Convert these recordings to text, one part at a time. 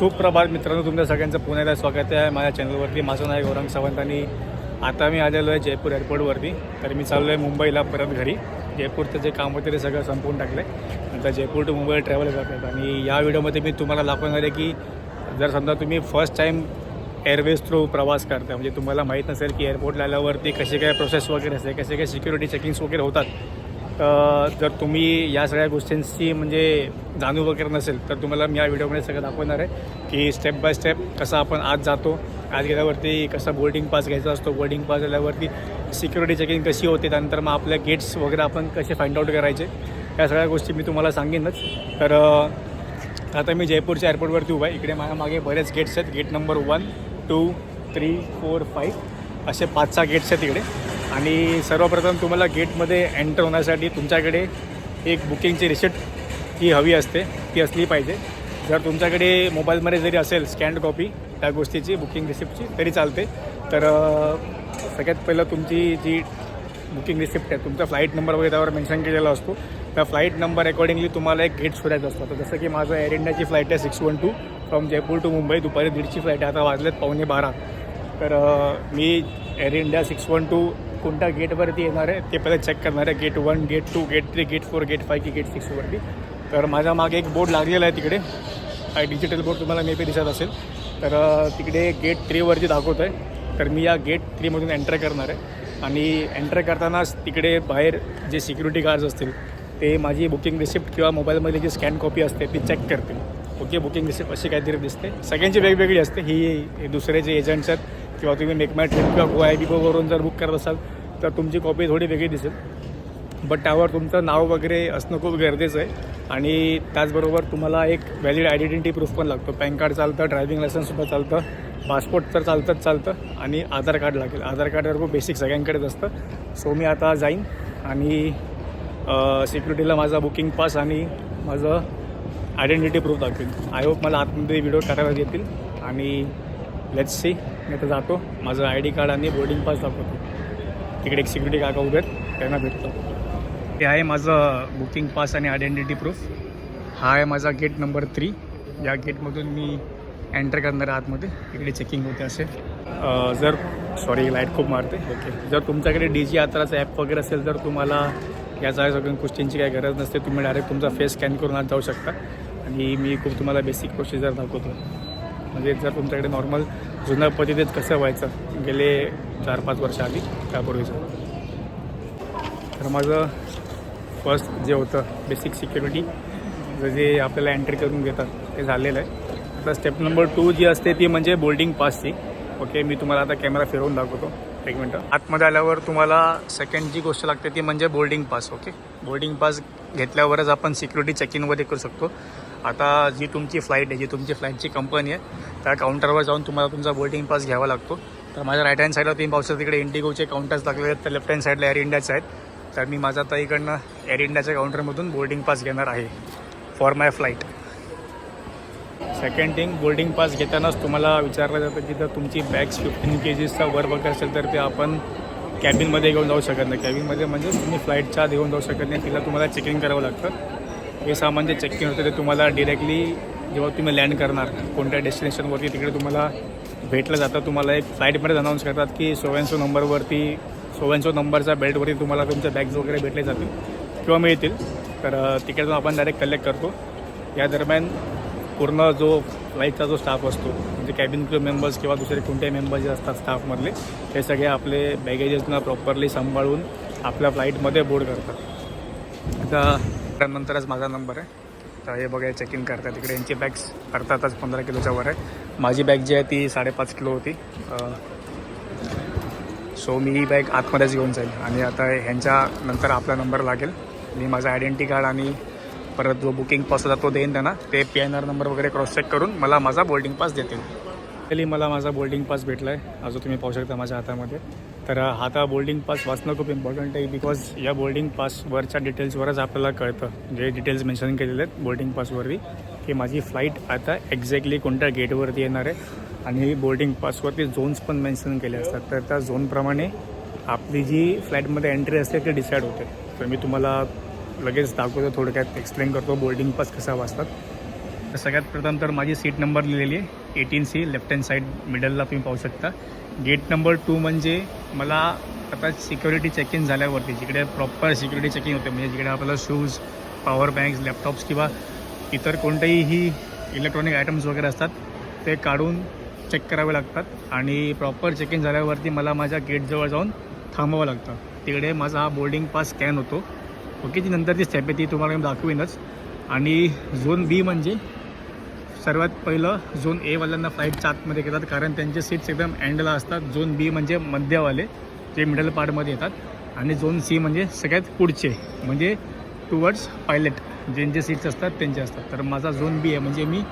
सुप्रभात मित्रांनो, तुमच्या सगळ्यांचं पुन्हा एकदा स्वागत आहे माझ्या चॅनलवरती. माझं नाव आहे गौरंग सावंत आणि आता मी आलेलो आहे जयपूर एअरपोर्टवरती. तर मी चाललो आहे मुंबईला परत घरी. जयपूरचं जे काम होतं ते सगळं संपवून टाकलं आहे. नंतर जयपूर टू मुंबई ट्रॅव्हल करतात आणि या व्हिडिओमध्ये मी तुम्हाला दाखवणार आहे की जर समजा तुम्ही फर्स्ट टाईम एअरवेज थ्रू प्रवास करता, म्हणजे तुम्हाला माहीत नसेल की एअरपोर्टला आल्यावरती कसे काय प्रोसेस वगैरे असते, कसे काय सिक्युरिटी चेकिंग्स वगैरे होतात. जर तुम्ही या सगळ्या गोष्टींची म्हणजे जाणीव वगैरे नसेल तर तुम्हाला मी या व्हिडिओमध्ये सगळं दाखवणार आहे की स्टेप बाय स्टेप कसं आपण आज जातो, आज गेल्यावरती कसा बोर्डिंग पास घ्यायचा असतो, बोर्डिंग पास झाल्यावरती सिक्युरिटी चेकिंग कशी होते, त्यानंतर मग आपल्या गेट्स वगैरे आपण कसे फाइंड आउट करायचे, या सगळ्या गोष्टी मी तुम्हाला सांगेनच. तर आता मी जयपूरच्या एअरपोर्टवरती उभा आहे. इकडे माझ्या मागे बरेच गेट्स आहेत. गेट नंबर 1, 2, 3, 4, 5 असे 5-6 गेट्स आहेत इकडे. आणि सर्वप्रथम तुम्हाला गेटमध्ये एंटर होण्यासाठी तुमच्याकडे एक बुकिंगची रिसिप्ट ही हवी असते, ती असली पाहिजे. जर तुमच्याकडे मोबाईलमध्ये जरी असेल स्कॅन्ड कॉपी त्या गोष्टीची, बुकिंग रिसिप्टची, तरी चालते. तर सगळ्यात पहिलं तुमची जी बुकिंग रिसिप्ट आहे, तुमचा फ्लाईट नंबर वगैरे त्यावर मेन्शन केलेला असतो. त्या फ्लाईट नंबर अकॉर्डिंगली तुम्हाला एक गेट शोधायचं असतं. तर जसं की माझं एअर इंडियाची फ्लाईट आहे 612 फ्रॉम जयपूर टू मुंबई. दुपारी 1:30ची फ्लाईट आहे, आता वाजलेत 11:15. तर मी एअर इंडिया 612 कोणत्या गेटवरती येणार आहे ते पहिलं चेक करणार आहे. Gate 1, gate 2, gate 3, gate 4, gate 5 की गेट 6वरती. तर माझ्या मागे एक बोर्ड लागलेला आहे तिकडे, डिजिटल बोर्ड तुम्हाला मे बी दिसत असेल. तर तिकडे गेट 3वरती दाखवत आहे. तर मी या गेट 3मधून एंटर करणार आहे आणि एंटर करतानाच तिकडे बाहेर जे सिक्युरिटी गार्ड्स असतील ते माझी बुकिंग रिसिप्ट किंवा मोबाईलमध्ये जी स्कॅन कॉपी असते ती चेक करतील. ओके, बुकिंग रिसिप्ट अशी काहीतरी दिसते. सगळ्यांची वेगवेगळी असते. ही दुसरे जे एजंट्स आहेत किंवा तुम्ही मेक माय ट्रिप किंवा GoIBIBOवरून जर बुक करत असाल तर तुमची कॉपी थोडी वेगळी दिसेल. बट त्यावर तुमचं नाव वगैरे असणं खूप गरजेचं आहे. आणि त्याचबरोबर तुम्हाला एक व्हॅलिड आयडेंटिटी प्रूफ पण लागतो. पॅन कार्ड चालतं, ड्रायव्हिंग लायसन्ससुद्धा चालतं, पासपोर्ट तर चालतं आणि आधार कार्ड लागेल. आधार कार्डवर खूप बेसिक सगळ्यांकडेच असतं. सो मी आता जाईन आणि सिक्युरिटीला माझा बुकिंग पास आणि माझं आयडेंटिटी प्रूफ दाखवेन. आय होप मला आतमध्ये व्हिडिओ करायला येतील. आणि लेट्स सी. मी आता जातो, माझं ID कार्ड आणि बोर्डिंग पास दाखवतो. तिकडे एक सिक्युरिटी काका उभे आहेत, त्यांना भेटतो. हे आहे माझं बुकिंग पास आणि आयडेंटिटी प्रूफ. हा आहे माझा गेट नंबर 3. या गेटमधून मी एंटर करणार आहे आतमध्ये. इकडे चेकिंग होते असे. जर लाईट खूप मारते. ओके, जर तुमच्याकडे DG यात्राचं ॲप वगैरे असेल तर तुम्हाला या सगळ्या गोष्टींची काही गरज नसते. तुम्ही डायरेक्ट तुमचा फेस स्कॅन करून आत जाऊ शकता. आणि मी खूप तुम्हाला बेसिक प्रोसिजर दाखवतो. म्हणजे जर तुमच्याकडे नॉर्मल जुन्या पद्धतीत कसं व्हायचं गेले 4-5 वर्ष आधी त्यापूर्वीचं. तर माझं फर्स्ट जे होतं बेसिक सिक्युरिटी जे आपल्याला एंट्री करून घेतात ते झालेलं आहे. आता स्टेप नंबर 2 जी असते ती म्हणजे बोर्डिंग पासची. ओके, मी तुम्हाला आता कॅमेरा फिरवून दाखवतो. एक मिनटं. आतमध्ये आल्यावर तुम्हाला सेकंड जी गोष्ट लागते ती म्हणजे boarding pass. Okay, boarding pass घेतल्यावरच आपण सिक्युरिटी चेकिंगमध्ये करू शकतो. आता जी तुमची फ्लाईट आहे, जी तुमची फ्लाईटची कंपनी आहे, त्या काउंटरवर जाऊन तुम्हाला तुमचा बोर्डिंग पास घ्यावा लागतो. तर माझ्या राईट हँड साईडला तुम्ही पाहू शकता तिकडे इंडिगोचे काउंटर्स लागलेले आहेत, तर लेफ्ट हँड साईडला एअर इंडियाचे आहेत. तर मी माझा आता इकडनं एअर इंडियाच्या काउंटरमधून बोर्डिंग पास घेणार आहे for my flight. Second thing, boarding pass घेतानाच तुम्हाला विचारलं जातं की जर तुमची बॅग्स 15 kgचा वर वगैरे असेल तर ते आपण कॅबिनमध्ये घेऊन जाऊ शकत नाही. कॅबिनमध्ये म्हणजे तुम्ही फ्लाईटच्या आत घेऊन जाऊ शकत नाही, तिला तुम्हाला चेकिंग करावं लागतं. हे सामान जे चेकिंग होतं ते तुम्हाला डिरेक्टली जेव्हा तुम्ही लँड करणार कोणत्या डेस्टिनेशनवरती तिकडे तुम्हाला भेटलं जातं. तुम्हाला एक फ्लाईटमध्ये अनाऊन्स करतात की सो नंबरच्या बेल्टवरती तुम्हाला तुमच्या बॅग्स वगैरे भेटले जातील किंवा मिळतील. तर तिकडे आपण डायरेक्ट कलेक्ट करतो. या दरम्यान पूर्ण जो फ्लाईटचा जो स्टाफ असतो म्हणजे कॅबिन क्रू मेंबर्स किंवा दुसरे कोणतेही मेंबर्स जे असतात स्टाफमधले, हे सगळे आपले बॅगेजेसना प्रॉपरली सांभाळून आपल्या फ्लाईटमध्ये बोर्ड करतात. आता त्यानंतरच माझा नंबर आहे. तर हे बघा चेकिंग करतात तिकडे. यांची बॅग्स अर्थातच 15 किलोच्या वर आहे. माझी बॅग जी आहे ती 5.5 किलो होती. सो मी ही बॅग आतमध्येच घेऊन जाईल. आणि आता ह्यांच्या नंतर आपला नंबर लागेल. मी माझा आयडेंटिटी कार्ड आणि परत जो बुकिंग पास होता तो देईन त्यांना. ते PNR नंबर वगैरे क्रॉस चेक करून मला माझा बोर्डिंग पास देतील. पहिली मला माझा बोर्डिंग पास भेटला आहे, जो तुम्ही पाहू शकता माझ्या हातामध्ये. तर आता बोर्डिंग पास वाचणं खूप इम्पॉर्टंट आहे, बिकॉज या बोर्डिंग पासवरच्या डिटेल्सवरच आपल्याला कळतं, जे डिटेल्स मेन्शन केलेले आहेत बोर्डिंग पासवरती, की माझी फ्लाईट आता एक्झॅक्टली कोणत्या गेटवरती येणार आहे. आणि बोर्डिंग पासवरती झोन्स पण मेन्शन केले असतात. तर त्या झोनप्रमाणे आपली जी फ्लाईटमध्ये एंट्री असते ते डिसाईड होते. तर मी तुम्हाला लगेच दाखवतो, थोडक्यात एक्सप्लेन करतो बोर्डिंग पास कसा वाचतात. सगळ्यात प्रथम तर माझी सीट नंबर लिहिलेली आहे 18C, लेफ्ट हँड साईड मिडलला तुम्ही पाहू शकता. गेट नंबर 2 म्हणजे मला आता सिक्युरिटी चेक इन झाल्यावरती जिकडे प्रॉपर सिक्युरिटी चेकिंग होते, म्हणजे जिकडे आपल्याला शूज, पॉवर बँक्स, लॅपटॉप्स किंवा इतर कोणतेही इलेक्ट्रॉनिक आयटम्स वगैरे असतात ते काढून चेक करावे लागतात. आणि प्रॉपर चेक इन झाल्यावरती मला माझ्या गेटजवळ जाऊन थांबावं लागतं. तिकडे माझा हा बोर्डिंग पास स्कॅन होतो. ओके, ती नंतरची स्टेप आहे, ती तुम्हाला मी दाखवीनच. आणि झोन बी म्हणजे सर्वात पहिलं झोन एवाल्यांना फ्लाईटच्या आतमध्ये घेतात, कारण त्यांचे सीट्स एकदम एंडला असतात. झोन बी म्हणजे मध्यवाले जे मिडल पार्टमध्ये येतात. आणि झोन सी म्हणजे सगळ्यात पुढचे, म्हणजे टुवर्ड्स पायलट ज्यांचे सीट्स असतात त्यांचे असतात. तर माझा झोन बी आहे, म्हणजे मी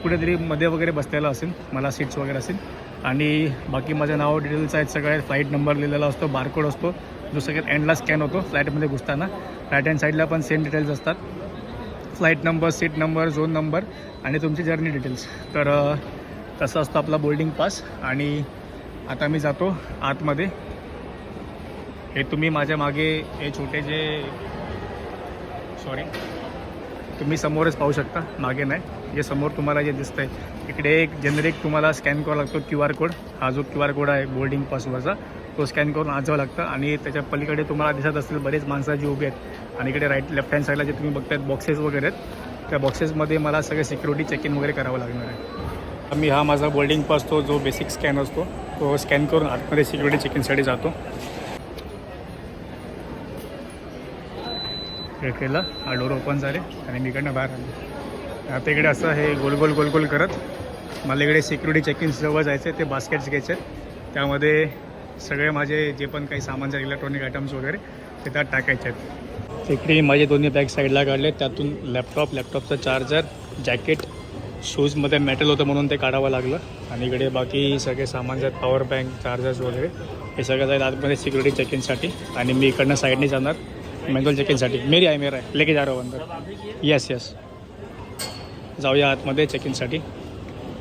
कुठेतरी मध्ये वगैरे बसलेला असेल, मला सीट्स वगैरे असेल. आणि बाकी माझं नाव डिटेल्स आहेत सगळे, फ्लाईट नंबर लिहिलेला असतो, बारकोड असतो जो सगळ्यात एंडला स्कॅन होतो फ्लाईटमध्ये घुसताना. राईट हँड साईडला पण सेम डिटेल्स असतात, flight number, seat number, zone number आणि तुमची जर्नी डिटेल्स. तर तसं असतं आपला बोर्डिंग पास. आणि आता मी जातो आतमध्ये. हे तुम्ही माझ्या मागे हे छोटे तुम्ही समोरच पाहू शकता, मागे नाही, जे समोर तुम्हाला जे दिसतं आहे इकडे एक जेनेरिक तुम्हाला स्कॅन करावा लागतो QR कोड. हा जो QR कोड आहे बोर्डिंग पासवरचा तो स्कॅन करून आत जावं लागतं. आणि त्याच्या पलीकडे तुम्हाला दिसत असतील बरेच माणसं जी उभी आहेत. आणि इकडे लेफ्ट हँड साईडला जे तुम्ही बघतायत बॉक्सेस वगैरे आहेत, त्या बॉक्सेसमध्ये मला सगळे सिक्युरिटी चेक इन वगैरे करावं लागणार आहे. मी हा माझा बोर्डिंग पास तो जो बेसिक स्कॅन असतो तो स्कॅन करून आतमध्ये सिक्युरिटी चेक इनसाठी जातो. हे केलं, हा डोर ओपन झाले आणि मी इकडनं बाहेर आलो. आता इकडे असं हे गोल गोल करत मला इकडे सिक्युरिटी चेक इन जवळ जायचं आहे. ते बास्केट्स घ्यायचे आहेत, त्यामध्ये सगळे माझे जे पण काही सामान आहेत इलेक्ट्रॉनिक आयटम्स वगैरे ते त्यात टाकायचे आहेत. इकडे माझे दोन्ही बॅग साईडला काढले, त्यातून लॅपटॉपचं चार्जर, जॅकेट, शूजमध्ये मेटल होतं म्हणून ते काढावं लागलं. आणि इकडे बाकी सगळे सामान जे आहेत, पॉवर बँक, चार्जर्स वगैरे हे सगळं जाईल आतमध्ये सिक्युरिटी चेक इनसाठी. आणि मी इकडनं साईडने जाणार मॅन्युअल चेक इनसाठी. मेरा आहे लेके जा रहा हूं अंदर. येस जाऊया आतमध्ये चेक इनसाठी.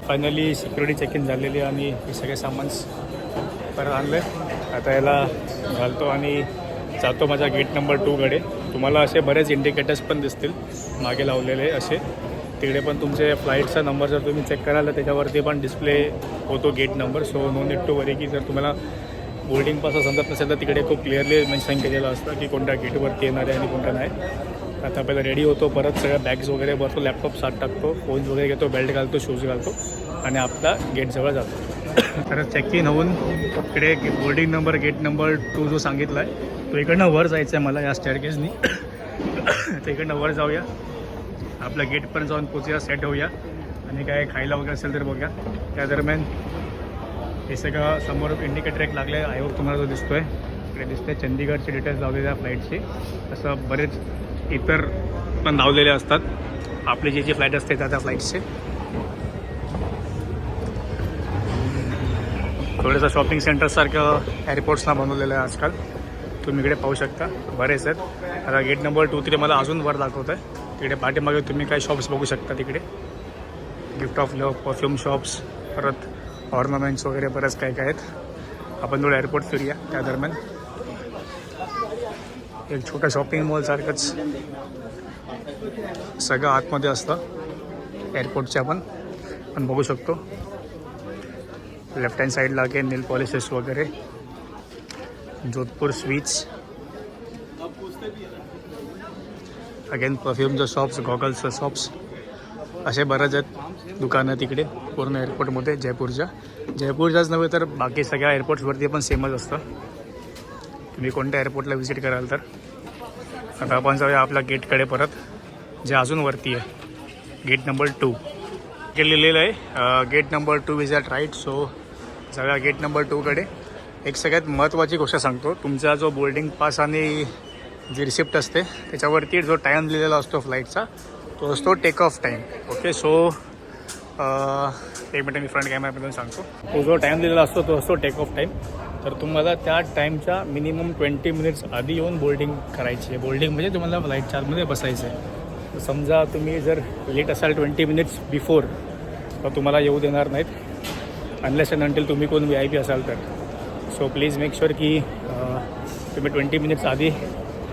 फायनली सिक्युरिटी चेक इन झालेली आणि हे सगळे सामान्स परत आणले. आता याला घालतो आणि जातो माझ्या गेट नंबर 2कडे. तुम्हाला असे बरेच इंडिकेटर्स पण दिसतील मागे लावलेले असे. तिकडे पण तुमचे फ्लाईटचा नंबर जर तुम्ही चेक कराल तर त्याच्यावरती पण डिस्प्ले होतो gate number. So no need to worry की जर तुम्हाला बोर्डिंग पास समजत नसेल तर तिकडे खूप क्लिअरली मेन्शन केलेलं असतं की कोणत्या गेटवरती येणार आहे आणि कोणत्या नाही. आता पहिला रेडी होतो, परत सगळ्या बॅग्स वगैरे भरतो, लॅपटॉप साथ टाकतो, फोन्स वगैरे घेतो, बेल्ट घालतो, शूज घालतो आणि आपला गेटजवळ जातो. तर चेक इन होऊन इकडे बोर्डिंग नंबर गेट नंबर 2 जो सांगितला आहे तो इकडनं वर जायचं आहे मला या स्टेअरकेसनी. तर इकडनं वर जाऊया, आपल्या गेटपर्यंत जाऊन पोचूया, सेट होऊया आणि काय खायला वगैरे असेल तर बघूया. त्या दरम्यान हे सगळं समोर इंडिकेटर एक लागले आहे, तुम्हाला जो दिसतो आहे इकडे दिसते चंदीगडचे डिटेल्स लावलेले आहे फ्लाईटचे. तसं बरेच इतर पण लावलेले असतात आपली जी फ्लाईट असते त्या फ्लाईट्सचे. थोडंसं शॉपिंग सेंटरसारखं एअरपोर्ट्सना बनवलेलं आहे आजकाल, तुम्ही इकडे पाहू शकता बरेच आहेत. आता गेट नंबर 2 तिथे मला अजून वर दाखवत आहे. तिकडे पाठीमागे तुम्ही काही शॉप्स बघू शकता, तिकडे gift of love, perfume shops, परत ऑर्नामेंट्स वगैरे बरेच काय काय आहेत. आपण थोडं एअरपोर्ट फिरूया. त्या दरम्यान एक छोटं शॉपिंग मॉलसारखंच सगळं आतमध्ये असतं एअरपोर्टच्या. आपण बघू शकतो लेफ्ट हँड साईडला अगेन नेल पॉलिशेस वगैरे, जोधपूर स्वीट्स, अगेन परफ्यूमचं शॉप्स, गॉगल्सचं शॉप्स, असे बरेच आहेत दुकानं तिकडे पूर्ण एअरपोर्टमध्ये. जयपूरच्याच नव्हे तर बाकी सगळ्या एअरपोर्ट्सवरती पण सेमच असतं, तुम्ही कोणत्या एअरपोर्टला व्हिजिट कराल तर. आता आपण जाऊया आपल्या गेटकडे परत, जे अजून वरती आहे गेट नंबर 2 लिहिलेलं आहे. Gate number 2 is at right. So जाऊया गेट नंबर 2कडे. एक सगळ्यात महत्त्वाची गोष्ट सांगतो, तुमचा जो बोर्डिंग पास आणि जी रिसिप्ट असते त्याच्यावरती जो टाईम लिहिलेला असतो फ्लाईटचा तो असतो take off time. Okay, so एक मिनिट मी फ्रंट कॅमेरामधून सांगतो. तो जो टाईम दिलेला असतो तो असतो टेक ऑफ टाईम. तर तुम्हाला त्या टाईमच्या मिनिमम 20 मिनिट्स आधी येऊन बोर्डिंग करायची आहे. बोर्डिंग म्हणजे तुम्हाला फ्लाईटच्या आतमध्ये बसायचं आहे. समजा तुम्ही जर लेट असाल 20 मिनिट्स बिफोर तर तुम्हाला येऊ देणार नाहीत अनलेस अँड अंटिल तुम्ही कोण VIP असाल तर. सो प्लीज मेक शुअर की तुम्ही 20 मिनिट्स आधी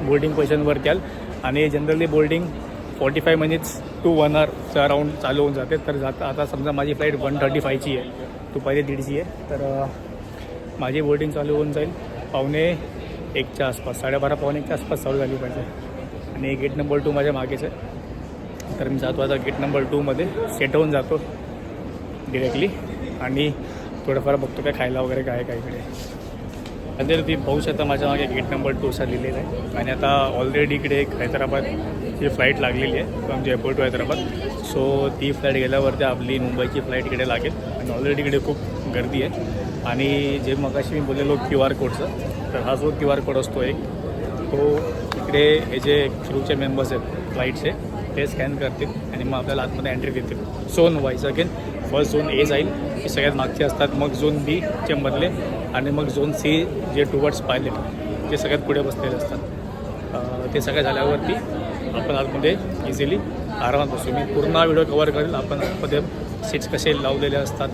बोर्डिंग पोझिशनवरती याल. आणि जनरली बोर्डिंग 45 मिनिट्स टू 1 आवरचा अराऊंड चालू होऊन जाते. तर आता समजा माझी फ्लाईट 1:35ची आहे, दुपारी 1:30ची आहे. तर माझी बोर्डिंग चालू होऊन जाईल 1:45च्या आसपास, 12:30 पावणे 1च्या आसपास चालू झाली पाहिजे. आणि गेट नंबर 2 माझ्या मागेच आहे. तर मी जातो आता गेट नंबर 2मध्ये, सेट होऊन जातो डिरेक्टली आणि थोडंफार बघतो काय खायला वगैरे काय काय इकडे. आणि तुम्ही पाहू शकता माझ्या मागे गेट नंबर 2 असा लिहिलेला आहे. आणि आता ऑलरेडी इकडे एक हैदराबादची फ्लाईट लागलेली आहे from Jaipur to Hyderabad. So ती फ्लाईट गेल्यावरती आपली मुंबईची फ्लाईट इकडे लागेल. आणि ऑलरेडी इकडे खूप गर्दी आहे. आणि जे मगाशी मी बोललेलो QR कोडचं, तर हा जो QR कोड असतो एक, तो इकडे हे जे क्रूचे मेंबर्स आहेत फ्लाईटचे ते स्कॅन करतील आणि मग आपल्याला आतमध्ये एंट्री देतील zone wise. Again first zone A जाईल, हे सगळ्यात मागचे असतात. मग झोन बी चे मधले आणि मग झोन सी जे टुवर्ड्स पायलट जे सगळ्यात पुढे बसलेले असतात. ते सगळं झाल्यावरती आपण आतमध्ये इझिली आरामात बसू. मी पूर्ण व्हिडिओ कवर करेल. आपण आतमध्ये सीट्स कसे लावलेले असतात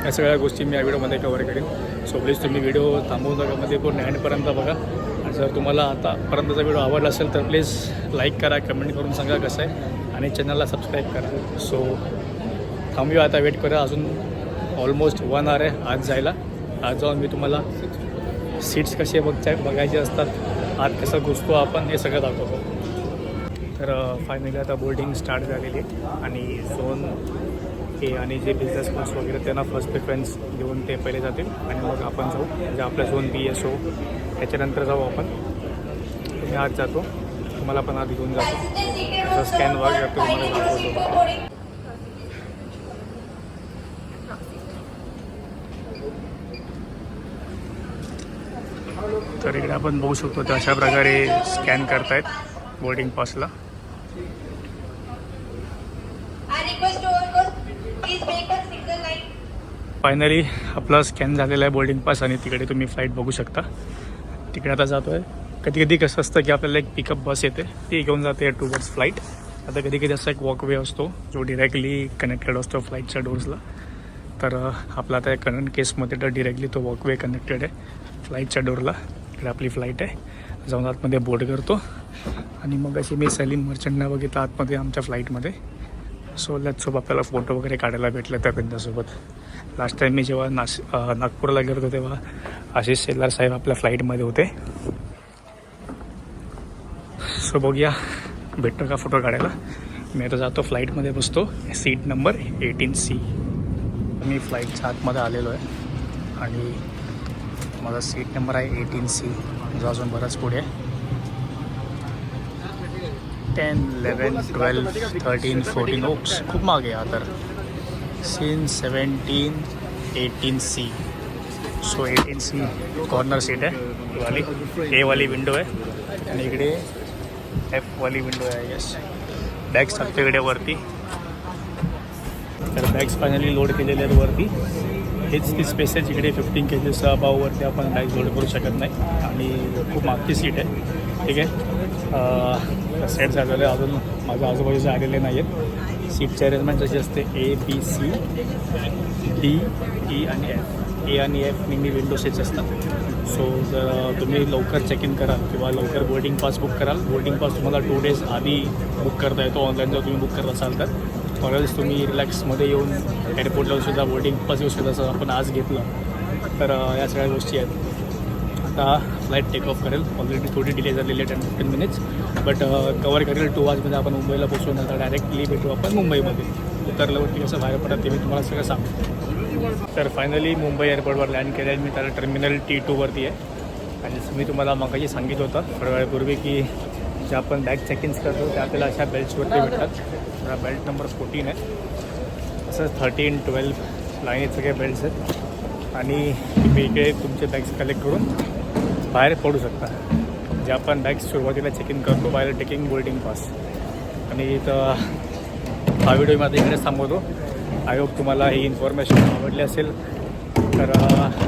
या सगळ्या गोष्टी मी या व्हिडिओमध्ये कवर करेन. सो प्लीज तुम्ही व्हिडिओ थांबवून जागामध्ये पूर्ण एंडपर्यंत बघा. आणि जर तुम्हाला आतापर्यंतचा व्हिडिओ आवडला असेल तर प्लीज लाईक करा, कमेंट करून सांगा कसं आहे आणि चॅनलला सबस्क्राईब करा. सो थांबूया आता, वेट करा. अजून ऑलमोस्ट 1 आवर आहे आज जायला. आज जाऊन मी तुम्हाला सीट्स कसे बघायचे असतात, आत कसं घुसतो आपण, हे सगळं दाखवतो. तर फायनली आता बोर्डिंग स्टार्ट झालेली आहे. आणि झोन ए आणि जे बिझनेस क्लास वगैरे त्यांना फर्स्ट प्रिफरन्स देऊन ते पहिले जातील आणि मग आपण जाऊ. म्हणजे आपला झोन बी एस ओ त्याच्यानंतर जाऊ आपण. मी आत जातो, तुम्हाला पण आत घेऊन जातो. स्कॅन वगैरे करतो, तुम्हाला दाखवतो. तर इकडे आपण बघू शकतो तर अशा प्रकारे स्कॅन करतायत बोर्डिंग पासला. फायनली आपला स्कॅन झालेला आहे बोर्डिंग पास आणि तिकडे तुम्ही फ्लाईट बघू शकता. तिकडे आता जातो आहे. कधी कधी कसं असतं की आपल्याला एक पिकअप बस येते, ती घेऊन जाते टुवर्ड्स फ्लाईट. आता कधी कधी असा एक वॉकवे असतो जो डिरेक्टली कनेक्टेड असतो फ्लाईटच्या डोर्सला. तर आपला आता करंट केसमध्ये तर डिरेक्टली तो वॉकवे कनेक्टेड आहे फ्लाईटच्या डोरला. इकडे आपली फ्लाईट आहे, जाऊन आतमध्ये बोर्ड करतो. आणि मग अशी मी सलीम मर्चंटना बघितलं आतमध्ये आमच्या फ्लाईटमध्ये. सो त्याचसोबत आपल्याला फोटो वगैरे काढायला भेटलं त्या त्यांच्यासोबत. लास्ट टाईम मी जेव्हा नागपूरला गेलो होतो तेव्हा आशिष शेलार साहेब आपल्या फ्लाईटमध्ये होते. सो बघूया भेटतो का फोटो काढायला. मी आता जातो फ्लाईटमध्ये बसतो, सीट नंबर 18C. मी फ्लाईटच्या आतमध्ये आलेलो आहे आणि माझा सीट नंबर आहे 18C, जो अजून बराच पुढे आहे. 10, 11, 12, 13, 14 ओक्स खूप मागे आहे. तर scene 17, 18C. So 18C corner seat आहे वाली. ए वाली विंडो आहे आणि इकडे F वाली विंडो आहे. येस, बॅग्स टाकतो इकडे वरती. तर बॅग्स फायनली लोड केलेले आहेत वरती. हेच ती स्पेस आहे जिकडे 15 kg अबाववरती आपण बॅग लोड करू शकत नाही. आणि खूप मागची सीट आहे. ठीक आहे, सेट झालेलं आहे. अजून माझ्या आजूबाजूचे आलेले नाही आहेत. सीटची अरेंजमेंट जशी असते A, B, C, D, E आणि F. A आणि F नेहमी विंडो सीट्स असतात. सो जर तुम्ही लवकर चेक इन कराल किंवा लवकर बोर्डिंग पास बुक कराल, बोर्डिंग पास तुम्हाला 2 days आधी बुक करता येतो ऑनलाईन. जर तुम्ही बुक करत असाल तर ऑलरेडी तुम्ही रिलॅक्समध्ये येऊन एअरपोर्टला सुद्धा बोर्डिंग पास येऊ शकता. असं आपण आज घेतलं तर या सगळ्या गोष्टी आहेत. आता फ्लाईट टेक ऑफ करेल. ऑलरेडी थोडी डिले झालेली आहे 10-15 minutes, बट कवर करेल 2 hours आपण मुंबईला पोचू. नंतर डायरेक्टली भेटू आपण मुंबईमध्ये. उतरल्यावरती कसं बाहेर पडत ते मी तुम्हाला सगळं सांगतो. तर फायनली मुंबई एअरपोर्टवर लँड केलं आहे मी. त्याला टर्मिनल T2वरती आहे. आणि मी तुम्हाला मगाशी सांगितलं होतं थोड्या वेळापूर्वी की जे आपण बॅग चेक इन्स करतो ते आपल्याला अशा बेल्ट्सवरती भेटतात. हा बेल्ट नंबर 14 आहे. असंच 13, 12 लाईनीत सगळे बेल्ट्स आहेत. आणि तुम्ही इकडे तुमचे बॅग्स कलेक्ट करून बाहेर पडू शकता. जे आपण बॅग्स सुरुवातीला चेक इन करतो बाहेर टेकिंग बोर्डिंग पास. आणि इथं हा व्हिडिओ मी आता इकडेच थांबवतो. आय होप तुम्हाला ही इन्फॉर्मेशन आवडली असेल तर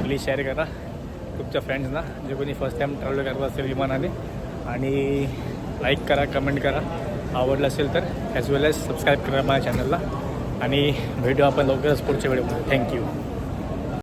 प्लीज शेअर करा तुमच्या फ्रेंड्सना जे कोणी फर्स्ट टाईम ट्रॅव्हल करत असेल विमानाने. आणि लाईक करा, कमेंट करा आवडलं असेल तर, ॲज वेल ॲज सबस्क्राईब करा माझ्या चॅनलला. आणि भेटू आपण लवकरच पुढच्या व्हिडिओमध्ये. थँक्यू.